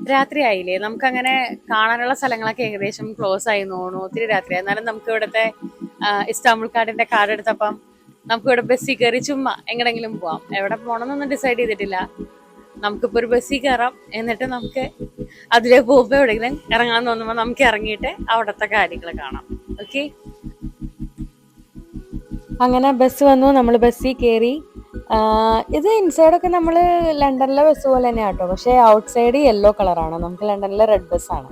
രാത്രിയായില്ലേ, നമുക്കങ്ങനെ കാണാനുള്ള സ്ഥലങ്ങളൊക്കെ ഏകദേശം ക്ലോസ് ആയി തോന്നുന്നു. ഒത്തിരി രാത്രിയായി. എന്നാലും നമുക്ക് ഇവിടുത്തെ ഇസ്താംബുൾ കാർഡിന്റെ കാർഡ് എടുത്തപ്പം നമുക്ക് ഇവിടെ ബസ്സിൽ കയറി ചുമ്മാ എങ്ങടെങ്കിലും പോവാം. എവിടെ പോകണമെന്നൊന്നും ഡിസൈഡ് ചെയ്തിട്ടില്ല. നമുക്കിപ്പോ ഒരു ബസ്സിൽ കയറാം, എന്നിട്ട് നമുക്ക് അതിലേക്ക് പോകുമ്പോൾ എവിടെയെങ്കിലും ഇറങ്ങാൻ തോന്നുമ്പോൾ നമുക്ക് ഇറങ്ങിയിട്ട് അവിടുത്തെ കാര്യങ്ങൾ കാണാം. ഓക്കെ, അങ്ങനെ ബസ് വന്നു, നമ്മൾ ബസ്സിൽ കയറി. ഇത് ഇൻസൈഡൊക്കെ നമ്മൾ ലണ്ടനിലെ ബസ് പോലെ തന്നെയാണ് കേട്ടോ. പക്ഷേ ഔട്ട് സൈഡ് യെല്ലോ കളറാണ്. നമുക്ക് ലണ്ടനിലെ റെഡ് ബസ്സാണ്.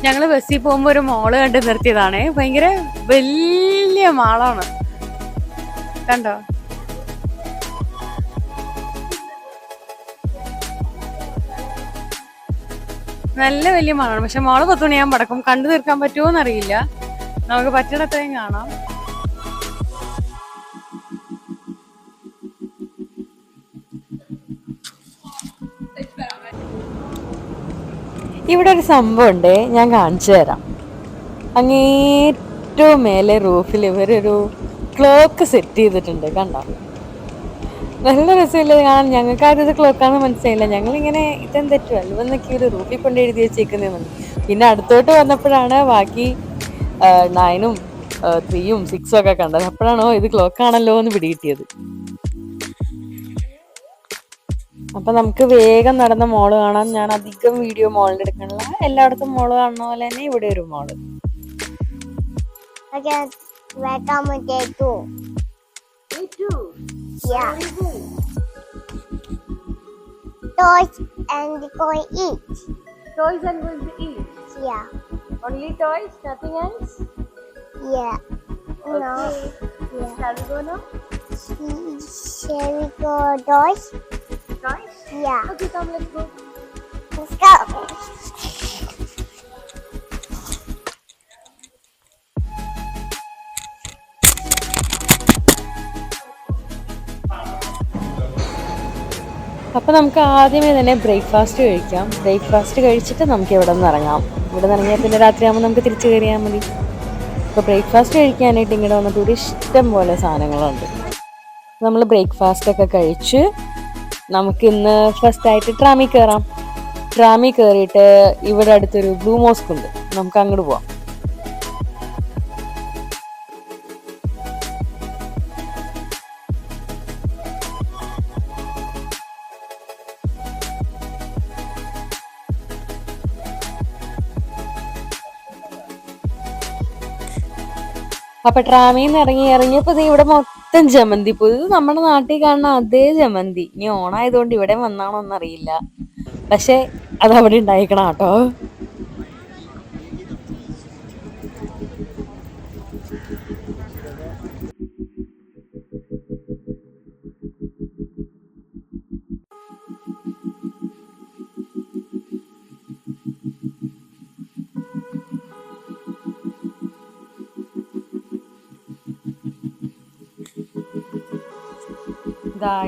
ഞങ്ങൾ ബസ്സിൽ പോകുമ്പോൾ ഒരു മോള് കണ്ട് നിർത്തിയതാണേ. ഭയങ്കര വലിയ മാളാണ്, കണ്ടോ? നല്ല വലിയ മാളാണ്. പക്ഷെ മോള് 10 മണിയാകുമ്പോൾ അടക്കും. കണ്ടു തീർക്കാൻ പറ്റുമോ എന്നറിയില്ല. നമുക്ക് പറ്റിടത്രയും കാണാം. ഇവിടെ ഒരു സംഭവം ഉണ്ട്, ഞാൻ കാണിച്ചു തരാം. അങ്ങേറ്റവും മേലെ റൂഫിൽ ഇവരൊരു ക്ലോക്ക് സെറ്റ് ചെയ്തിട്ടുണ്ട്, കണ്ടോ? നല്ല രസമില്ല കാണാൻ. ഞങ്ങൾക്കാരും ഇത് ക്ലോക്കാന്ന് മനസ്സിലായില്ല. ഞങ്ങളിങ്ങനെ ഇതെന്താ 12 എന്നൊക്കെ ഒരു റൂഫിൽ കൊണ്ട് എഴുതി വെച്ചേക്കുന്നതെന്ന്. പിന്നെ അടുത്തോട്ട് വന്നപ്പോഴാണ് ബാക്കി 9ഉം 3ഉം 6ഉം ഒക്കെ കണ്ടത്. അപ്പോഴാണോ ഇത് ക്ലോക്കാണല്ലോ എന്ന് പിടികിട്ടിയത്. അപ്പൊ നമുക്ക് വേഗം നടന്ന മോള് കാണാം. ഞാൻ അധികം വീഡിയോ മോളിൽ എടുക്കണില്ല. എല്ലായിടത്തും മോള് കാണുന്ന പോലെ തന്നെ ഇവിടെ ഒരു മോള്. Toys and going to eat. Toys and going to eat? Yeah. Only toys, nothing else? Yeah. Okay. No. Yeah. Shall we go now? Shall we go toys? Toys? Yeah. Okay, come, let's go. Let's go. അപ്പോൾ നമുക്ക് ആദ്യമേ തന്നെ breakfast കഴിക്കാം. Breakfast കഴിച്ചിട്ട് നമുക്ക് ഇവിടെ നിന്ന് ഇറങ്ങാം. ഇവിടെ നിന്ന് ഇറങ്ങിയാൽ പിന്നെ രാത്രിയാകുമ്പോൾ നമുക്ക് തിരിച്ചു കയറിയാൽ മതി. അപ്പോൾ ബ്രേക്ക്ഫാസ്റ്റ് കഴിക്കാനായിട്ട് ഇങ്ങനെ വന്നിട്ട് ഇവിടെ ഇഷ്ടം പോലെ സാധനങ്ങളുണ്ട്. നമ്മൾ ബ്രേക്ക്ഫാസ്റ്റൊക്കെ കഴിച്ച് നമുക്കിന്ന് ഫസ്റ്റായിട്ട് ട്രാമിൽ കയറാം. ട്രാമിൽ കയറിയിട്ട് ഇവിടെ അടുത്തൊരു ബ്ലൂ മോസ്ക് ഉണ്ട്, നമുക്ക് അങ്ങോട്ട് പോവാം. അപ്പൊ ട്രാമിന്ന് ഇറങ്ങിയപ്പോ ഇവിടെ മൊത്തം ജമന്തി പൂ. ഇത് നമ്മുടെ നാട്ടിൽ കാണുന്ന അതേ ജമന്തി. ഇനി ഓണായതുകൊണ്ട് ഇവിടെ വന്നാണോ എന്നറിയില്ല, പക്ഷെ അതവിടെ ഉണ്ടായിക്കണം കേട്ടോ.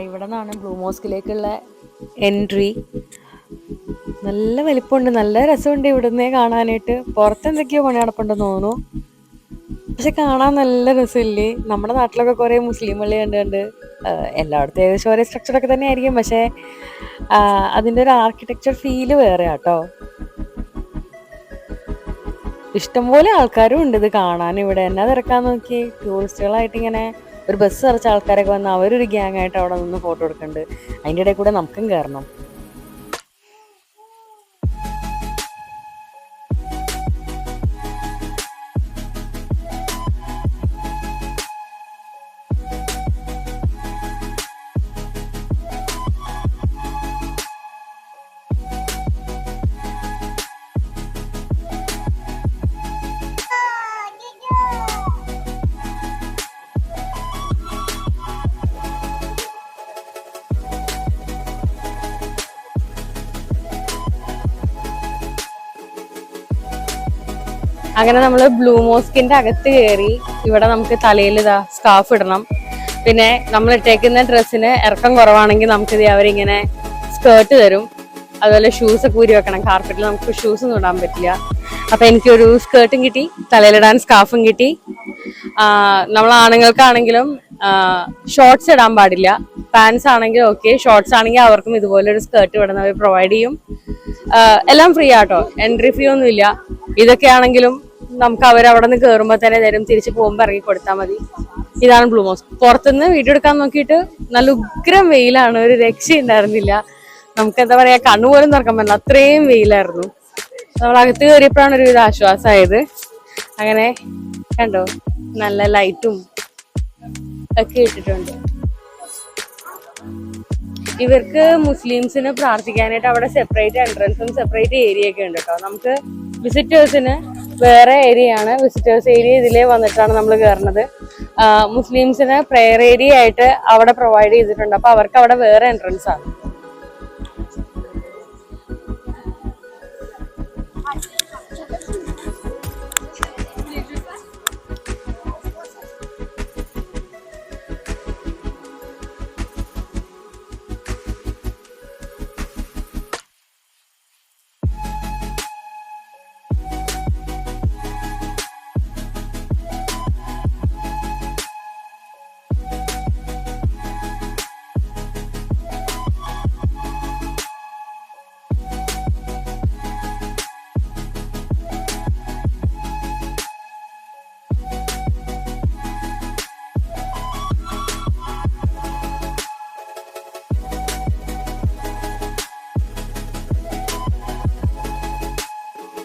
ഇവിടെ നിന്നാണ് ബ്ലൂ മോസ്കിലേക്കുള്ള എൻട്രി. നല്ല വലിപ്പമുണ്ട്, നല്ല രസമുണ്ട് ഇവിടുന്ന് കാണാനായിട്ട്. പുറത്തെന്തൊക്കെയോ പണി നടപ്പുണ്ടെന്ന് തോന്നുന്നു, പക്ഷെ കാണാൻ നല്ല രസമില്ലേ. നമ്മുടെ നാട്ടിലൊക്കെ കുറേ മുസ്ലിം പള്ളി കണ്ടുകൊണ്ട് എല്ലായിടത്തും ഏകദേശം ഒരേ സ്ട്രക്ചറൊക്കെ തന്നെ ആയിരിക്കും, പക്ഷേ അതിൻ്റെ ഒരു ആർക്കിടെക്ചർ ഫീല് വേറെ കേട്ടോ. ഇഷ്ടംപോലെ ആൾക്കാരും ഉണ്ട് ഇത് കാണാൻ. ഇവിടെ എന്നാ തിരക്കാൻ നോക്കി, ടൂറിസ്റ്റുകളായിട്ട് ഇങ്ങനെ ഒരു ബസ് നിറച്ച ആൾക്കാരൊക്കെ വന്ന് അവരൊരു ഗ്യാങ് ആയിട്ട് അവിടെ നിന്ന് ഫോട്ടോ എടുക്കുന്നുണ്ട്. അതിൻ്റെ ഇടയിൽ കൂടെ നമുക്കും കയറണം. അങ്ങനെ നമ്മൾ ബ്ലൂ മോസ്കിന്റെ അകത്ത് കയറി. ഇവിടെ നമുക്ക് തലയിൽ ഇതാ സ്കാർഫ് ഇടണം. പിന്നെ നമ്മൾ ഇട്ടേക്കുന്ന ഡ്രസ്സിന് ഇറക്കം കുറവാണെങ്കിൽ നമുക്ക് അവരിങ്ങനെ സ്കേർട്ട് തരും. അതുപോലെ ഷൂസ് ഒക്കെ ഊരി വെക്കണം. കാർപ്പറ്റിൽ നമുക്ക് ഷൂസ് ഒന്നും ഇടാൻ പറ്റില്ല. അപ്പൊ എനിക്കൊരു സ്കേർട്ടും കിട്ടി, തലയിലിടാൻ സ്കാർഫും കിട്ടി. നമ്മൾ ആണുങ്ങൾക്കാണെങ്കിലും ഷോർട്സ് ഇടാൻ പാടില്ല. പാൻസ് ആണെങ്കിൽ ഓക്കെ, ഷോർട്സ് ആണെങ്കിൽ അവർക്കും ഇതുപോലെ ഒരു സ്കേർട്ട് ഇടുന്നവർ പ്രൊവൈഡ് ചെയ്യും. എല്ലാം ഫ്രീ ആട്ടോ, എൻട്രി ഫീ ഒന്നും ഇല്ല. ഇതൊക്കെ ആണെങ്കിലും നമുക്ക് അവരവിടെ നിന്ന് കയറുമ്പോൾ തന്നെ തരും, തിരിച്ച് പോകുമ്പോൾ ഇറങ്ങി കൊടുത്താൽ മതി. ഇതാണ് ബ്ലൂ മോസ്ക്. പുറത്തുനിന്ന് വീഡിയോ എടുക്കാൻ നോക്കിയിട്ട് നല്ല ഉഗ്രം വെയിലാണ്, ഒരു രക്ഷയുണ്ടായിരുന്നില്ല. നമുക്ക് എന്താ പറയാ, കണ്ണുപോലും തുറക്കാൻ പറ്റില്ല, അത്രയും വെയിലായിരുന്നു. നമ്മൾ അകത്ത് കയറിയപ്പോഴാണ് ഒരു വിധ ആശ്വാസമായത്. അങ്ങനെ കണ്ടോ, നല്ല ലൈറ്റും ഒക്കെ ഇട്ടിട്ടുണ്ട്. ഇവർക്ക് മുസ്ലിംസിന് പ്രാർത്ഥിക്കാനായിട്ട് അവിടെ സെപ്പറേറ്റ് എൻട്രൻസും സെപ്പറേറ്റ് ഏരിയ ഒക്കെ ഉണ്ട് കേട്ടോ. നമുക്ക് വിസിറ്റേഴ്സിന് വേറെ ഏരിയ ആണ്. വിസിറ്റേഴ്സ് ഏരിയ ഇതിലേ വന്നിട്ടാണ് നമ്മൾ കയറുന്നത്. മുസ്ലിംസിന് പ്രെയർ ഏരിയ ആയിട്ട് അവിടെ പ്രൊവൈഡ് ചെയ്തിട്ടുണ്ട്. അപ്പൊ അവർക്ക് അവിടെ വേറെ എൻട്രൻസ് ആണ്.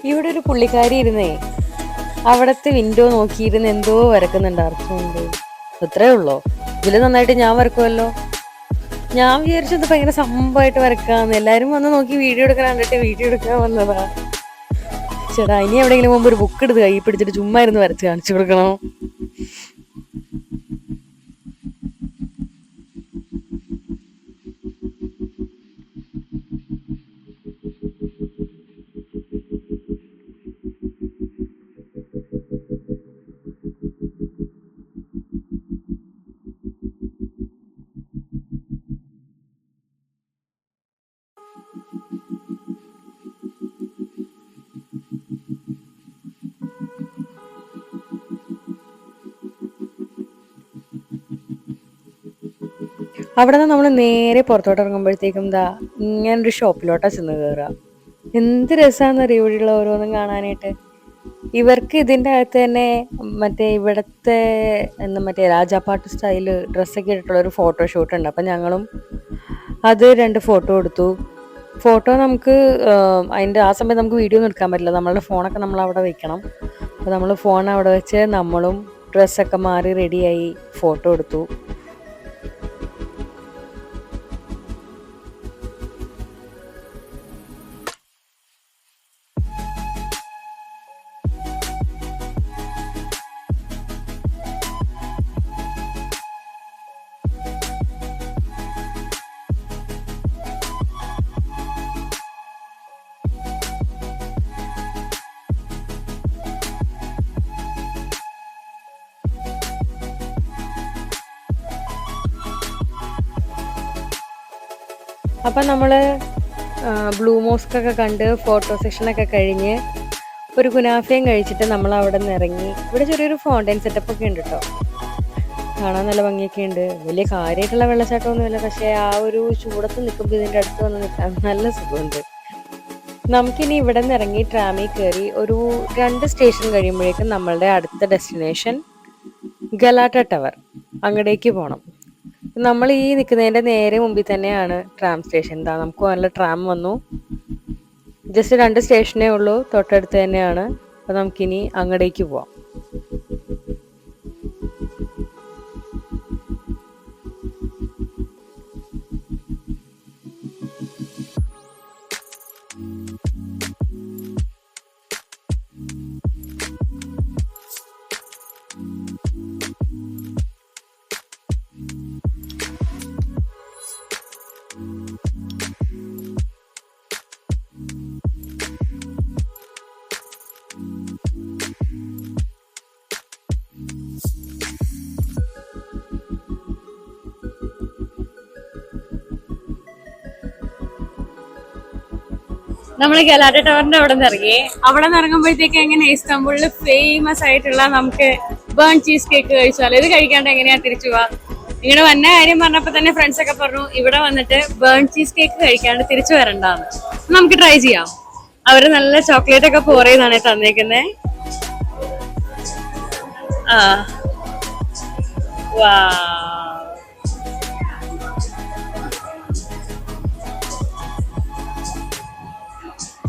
ഇവിടെ ഒരു പുള്ളിക്കാരി ഇരുന്നേ അവിടത്തെ വിൻഡോ നോക്കിയിരുന്ന് എന്തോ വരക്കുന്നുണ്ട്. അർത്ഥമുണ്ട്, അത്രേ ഉള്ളോ. ഇതില് നന്നായിട്ട് ഞാൻ വരക്കുമല്ലോ. ഞാൻ വിചാരിച്ചത് ഭയങ്കര സംഭവമായിട്ട് വരക്കാന്ന്. എല്ലാരും വന്ന് നോക്കി വീഡിയോ എടുക്കാൻ കണ്ടിട്ട് വീഡിയോ എടുക്കാൻ വന്നതാ. ചേട്ടാ, ഇനി എവിടെയെങ്കിലും മുമ്പ് ഒരു ബുക്ക് എടുത്ത് കൈ പിടിച്ചിട്ട് ചുമ്മാ ഇരുന്ന് വരച്ച് കാണിച്ചു കൊടുക്കണോ? അവിടെ നിന്ന് നമ്മൾ നേരെ പുറത്തോട്ട് ഇറങ്ങുമ്പോഴത്തേക്കും എന്താ ഇങ്ങനൊരു ഷോപ്പിലോട്ടാ ചെന്ന് കയറുക. എന്ത് രസമാണെന്നറിയോ ഇവിടെയുള്ള ഓരോന്നും കാണാനായിട്ട്. ഇവർക്ക് ഇതിൻ്റെ അകത്ത് തന്നെ മറ്റേ ഇവിടുത്തെ മറ്റേ രാജാപ്പാട്ട് സ്റ്റൈല് ഡ്രസ്സൊക്കെ ഇട്ടിട്ടുള്ള ഒരു ഫോട്ടോഷൂട്ട് ഉണ്ട്. അപ്പം ഞങ്ങളും അത് 2 ഫോട്ടോ എടുത്തു. ഫോട്ടോ നമുക്ക് അതിൻ്റെ ആ സമയത്ത് നമുക്ക് വീഡിയോ ഒന്നും എടുക്കാൻ പറ്റില്ല. നമ്മളുടെ ഫോണൊക്കെ നമ്മൾ അവിടെ വെക്കണം. അപ്പോൾ നമ്മൾ ഫോൺ അവിടെ വെച്ച് നമ്മളും ഡ്രസ്സൊക്കെ മാറി റെഡിയായി ഫോട്ടോ എടുത്തു. അപ്പം നമ്മൾ ബ്ലൂ മോസ്കൊക്കെ കണ്ട് ഫോട്ടോ സെഷനൊക്കെ കഴിഞ്ഞ് ഒരു കുനാഫയും കഴിച്ചിട്ട് നമ്മൾ അവിടെ നിന്ന് ഇറങ്ങി. ഇവിടെ ചെറിയൊരു ഫൗണ്ടൈൻ സെറ്റപ്പ് ഒക്കെ ഉണ്ട് കേട്ടോ. കാണാൻ നല്ല ഭംഗിയൊക്കെ ഉണ്ട്. വലിയ കാര്യമായിട്ടുള്ള വെള്ളച്ചാട്ടമൊന്നുമില്ല, പക്ഷേ ആ ഒരു ചൂടത്ത് നിൽക്കുമ്പോൾ ഇതിൻ്റെ അടുത്ത് വന്ന് നിൽക്കാൻ നല്ല സുഖമുണ്ട്. നമുക്കിനി ഇവിടെ നിന്ന് ഇറങ്ങി ട്രാമിൽ കയറി ഒരു 2 സ്റ്റേഷൻ കഴിയുമ്പോഴേക്കും നമ്മളുടെ അടുത്ത ഡെസ്റ്റിനേഷൻ ഗലാട്ട ടവർ, അങ്ങടേക്ക് പോകണം. നമ്മൾ ഈ നിൽക്കുന്നതിൻ്റെ നേരെ മുമ്പിൽ തന്നെയാണ് ട്രാം സ്റ്റേഷൻ. എന്താ, നമുക്ക് നല്ല ട്രാം വന്നു. ജസ്റ്റ് 2 സ്റ്റേഷനേ ഉള്ളൂ, തൊട്ടടുത്ത് തന്നെയാണ്. അപ്പോൾ നമുക്കിനി അങ്ങടേക്ക് പോവാം. നമ്മള് ഗലാട്ട ടവറിന്റെ അവിടെ നിന്ന് ഇറങ്ങി. അവിടെ നിന്ന് ഇറങ്ങുമ്പോഴത്തേക്ക് എങ്ങനെ ഇസ്താംബുളിൽ ഫേമസ് ആയിട്ടുള്ള നമുക്ക് ബേൺ ചീസ് കേക്ക് കഴിച്ചാൽ ഇത് കഴിക്കാണ്ട് എങ്ങനെയാ തിരിച്ചു പോവാ. ഇങ്ങനെ വന്ന കാര്യം പറഞ്ഞപ്പോ തന്നെ ഫ്രണ്ട്സ് ഒക്കെ പറഞ്ഞു ഇവിടെ വന്നിട്ട് ബേൺ ചീസ് കേക്ക് കഴിക്കാണ്ട് തിരിച്ചു വരണ്ടാന്ന്. നമുക്ക് ട്രൈ ചെയ്യാം. അവര് നല്ല ചോക്ലേറ്റ് ഒക്കെ പോർ ചെയ്താണ് തന്നേക്കുന്നേ. ആ വാ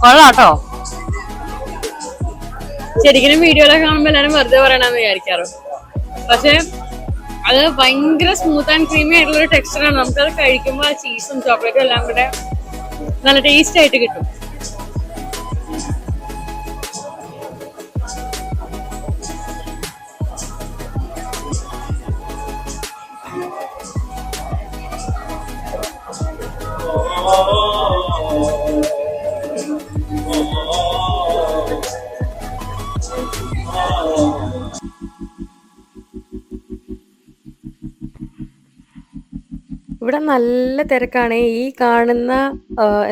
കൊള്ളാട്ടോ. ശരിക്കും വീഡിയോയിലൊക്കെ കാണുമ്പോൾ എല്ലാവരും വെറുതെ പറയണമെന്ന് വിചാരിക്കാറ്. പക്ഷെ അത് ഭയങ്കര സ്മൂത്ത് ആൻഡ് ക്രീമി ആയിട്ടുള്ള ഒരു ടെക്സ്ചറാണ്. നമുക്കത് കഴിക്കുമ്പോൾ ആ ചീസും ചോക്ലേറ്റും എല്ലാം കൂടെ നല്ല ടേസ്റ്റ് ആയിട്ട് കിട്ടും. ഇവിടെ നല്ല തിരക്കാണ്. ഈ കാണുന്ന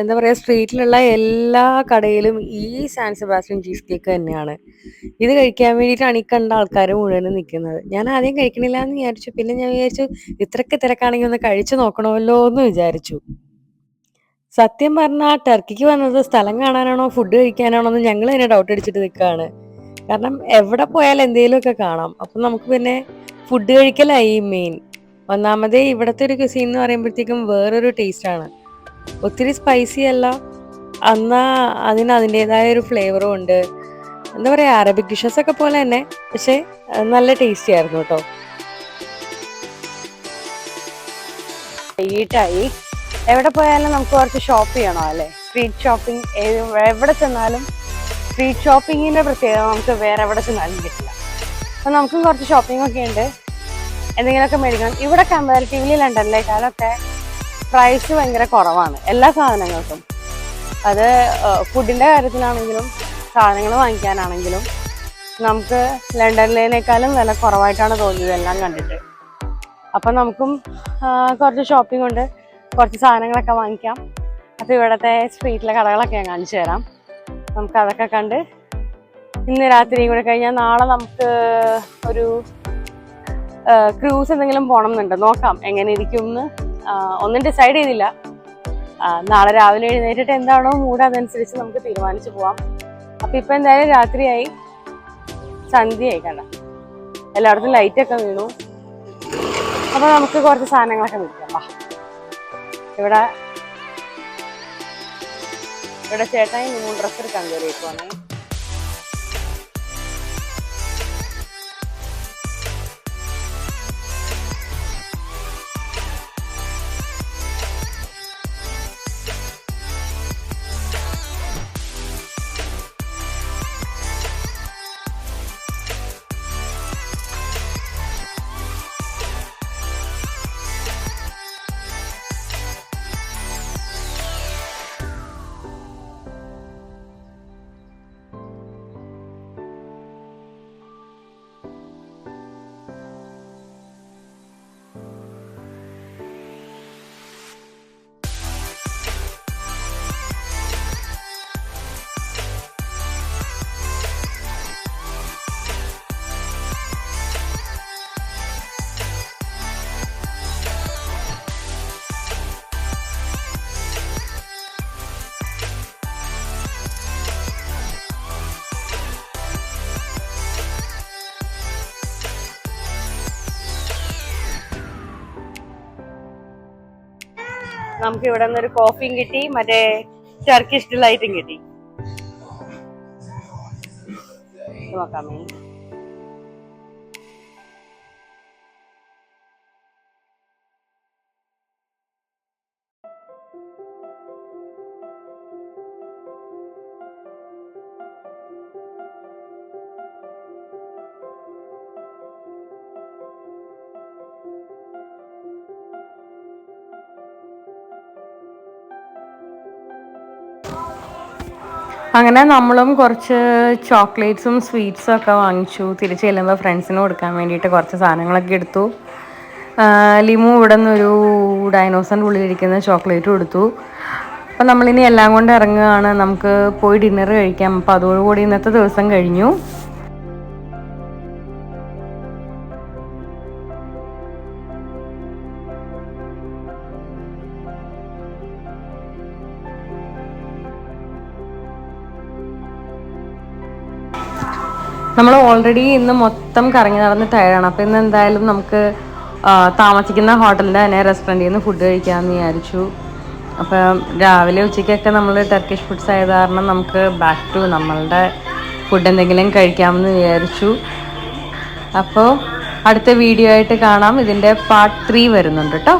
എന്താ പറയുക സ്ട്രീറ്റിലുള്ള എല്ലാ കടയിലും ഈ സാൻ സെബാസ്റ്റ്യൻ ചീസ് കേക്ക് തന്നെയാണ്. ഇത് കഴിക്കാൻ വേണ്ടിയിട്ടാണ് ഈ കണ്ട ആൾക്കാർ മുഴുവനും നിൽക്കുന്നത്. ഞാൻ ആദ്യം കഴിക്കണില്ല എന്ന് വിചാരിച്ചു. പിന്നെ ഞാൻ വിചാരിച്ചു ഇത്രയ്ക്ക് തിരക്കാണെങ്കിൽ ഒന്ന് കഴിച്ചു നോക്കണമല്ലോ എന്ന് വിചാരിച്ചു. സത്യം പറഞ്ഞാൽ ടർക്കിക്ക് വന്നത് സ്ഥലം കാണാനാണോ ഫുഡ് കഴിക്കാനാണോ എന്ന് ഞങ്ങൾ തന്നെ ഡൗട്ട് അടിച്ചിട്ട് നിൽക്കുകയാണ്. കാരണം എവിടെ പോയാലും എന്തെങ്കിലുമൊക്കെ കാണാം. അപ്പം നമുക്ക് പിന്നെ ഫുഡ് കഴിക്കലായി മെയിൻ. ഒന്നാമതേ ഇവിടുത്തെ ഒരു ക്യുസീൻ എന്ന് പറയുമ്പോഴത്തേക്കും വേറൊരു ടേസ്റ്റാണ്. ഒത്തിരി സ്പൈസി അല്ല, എന്നാ അതിന് അതിൻ്റെതായ ഒരു ഫ്ലേവറും ഉണ്ട്. എന്താ പറയുക അറബിക് ഡിഷസ് ഒക്കെ പോലെ തന്നെ, പക്ഷെ നല്ല ടേസ്റ്റി ആയിരുന്നു കേട്ടോ. വൈകിട്ടായി. എവിടെ പോയാലും നമുക്ക് കുറച്ച് ഷോപ്പ് ചെയ്യണോ അല്ലേ? സ്ട്രീറ്റ് ഷോപ്പിംഗ് എവിടെ ചെന്നാലും സ്ട്രീറ്റ് ഷോപ്പിങ്ങിൻ്റെ പ്രത്യേകത നമുക്ക് വേറെ എവിടെ ചെന്നാലും കിട്ടില്ല. അപ്പം നമുക്കും കുറച്ച് ഷോപ്പിംഗ് ഒക്കെ ഉണ്ട്. എന്തെങ്കിലുമൊക്കെ മേടിക്കണം. ഇവിടെ കമ്പാരിറ്റീവ്ലി ലണ്ടനിലേക്കാളൊക്കെ പ്രൈസ് ഭയങ്കര കുറവാണ് എല്ലാ സാധനങ്ങൾക്കും. അത് ഫുഡിൻ്റെ കാര്യത്തിലാണെങ്കിലും സാധനങ്ങൾ വാങ്ങിക്കാനാണെങ്കിലും നമുക്ക് ലണ്ടനിലേക്കാളും വില കുറവായിട്ടാണ് തോന്നിയത് എല്ലാം കണ്ടിട്ട്. അപ്പം നമുക്കും കുറച്ച് ഷോപ്പിംഗ് ഉണ്ട്, കുറച്ച് സാധനങ്ങളൊക്കെ വാങ്ങിക്കാം. അപ്പോൾ ഇവിടുത്തെ സ്ട്രീറ്റിലെ കടകളൊക്കെ ഞാൻ കാണിച്ചു തരാം. നമുക്ക് അതൊക്കെ കണ്ട് ഇന്ന് രാത്രിയും കൂടെ കഴിഞ്ഞാൽ നാളെ നമുക്ക് ഒരു ക്രൂസ് എന്തെങ്കിലും പോകണം എന്നുണ്ട്. നോക്കാം എങ്ങനെ ഇരിക്കും എന്ന്. ഒന്നും ഡിസൈഡ് ചെയ്തില്ല. നാളെ രാവിലെ എഴുന്നേറ്റിട്ട് എന്താണോ മൂഡ് അതനുസരിച്ച് നമുക്ക് തീരുമാനിച്ച് പോവാം. അപ്പം ഇപ്പം എന്തായാലും രാത്രിയായി, സന്ധ്യയായി. കണ്ട എല്ലായിടത്തും ലൈറ്റൊക്കെ വീണു. അപ്പോൾ നമുക്ക് കുറച്ച് സാധനങ്ങളൊക്കെ മേടിക്കാം. ഇവിടെ ചേട്ടായി 3 ഡ്രസ്സ് എടുക്കാൻ കയറിയേക്കുവാണേ. നമുക്ക് ഇവിടെ നിന്നൊരു കോഫിയും കിട്ടി, മറ്റേ ടർക്കിഷ് ഡിലൈറ്റും കിട്ടി. നോക്കാമേ. അങ്ങനെ നമ്മളും കുറച്ച് ചോക്ലേറ്റ്സും സ്വീറ്റ്സും ഒക്കെ വാങ്ങിച്ചു. തിരിച്ച് ചെല്ലുമ്പോൾ ഫ്രണ്ട്സിന് കൊടുക്കാൻ വേണ്ടിയിട്ട് കുറച്ച് സാധനങ്ങളൊക്കെ എടുത്തു. ലിമു ഇവിടെ നിന്നൊരു ഡൈനോസറിൻ്റെ ഉള്ളിലിരിക്കുന്ന ചോക്ലേറ്റും എടുത്തു. അപ്പം നമ്മളിനി എല്ലാം കൊണ്ട് ഇറങ്ങുകയാണ്. നമുക്ക് പോയി ഡിന്നർ കഴിക്കാം. അപ്പം അതോടുകൂടി ഇന്നത്തെ ദിവസം കഴിഞ്ഞു. നമ്മൾ ഓൾറെഡി ഇന്ന് മൊത്തം കറങ്ങി നടന്ന് ടയർഡാണ്. അപ്പോൾ ഇന്ന് എന്തായാലും നമുക്ക് താമസിക്കുന്ന ഹോട്ടലിൻ്റെ തന്നെ റെസ്റ്റോറൻറ്റിൽ നിന്ന് ഫുഡ് കഴിക്കാമെന്ന് വിചാരിച്ചു. അപ്പം രാവിലെ ഉച്ചയ്ക്കൊക്കെ നമ്മൾ ടർക്കിഷ് ഫുഡ്സ് ആയത് കാരണം നമുക്ക് ബാക്ക് ടു നമ്മളുടെ ഫുഡ് എന്തെങ്കിലും കഴിക്കാമെന്ന് വിചാരിച്ചു. അപ്പോൾ അടുത്ത വീഡിയോ ആയിട്ട് കാണാം. ഇതിൻ്റെ പാർട്ട് 3 വരുന്നുണ്ട് കേട്ടോ.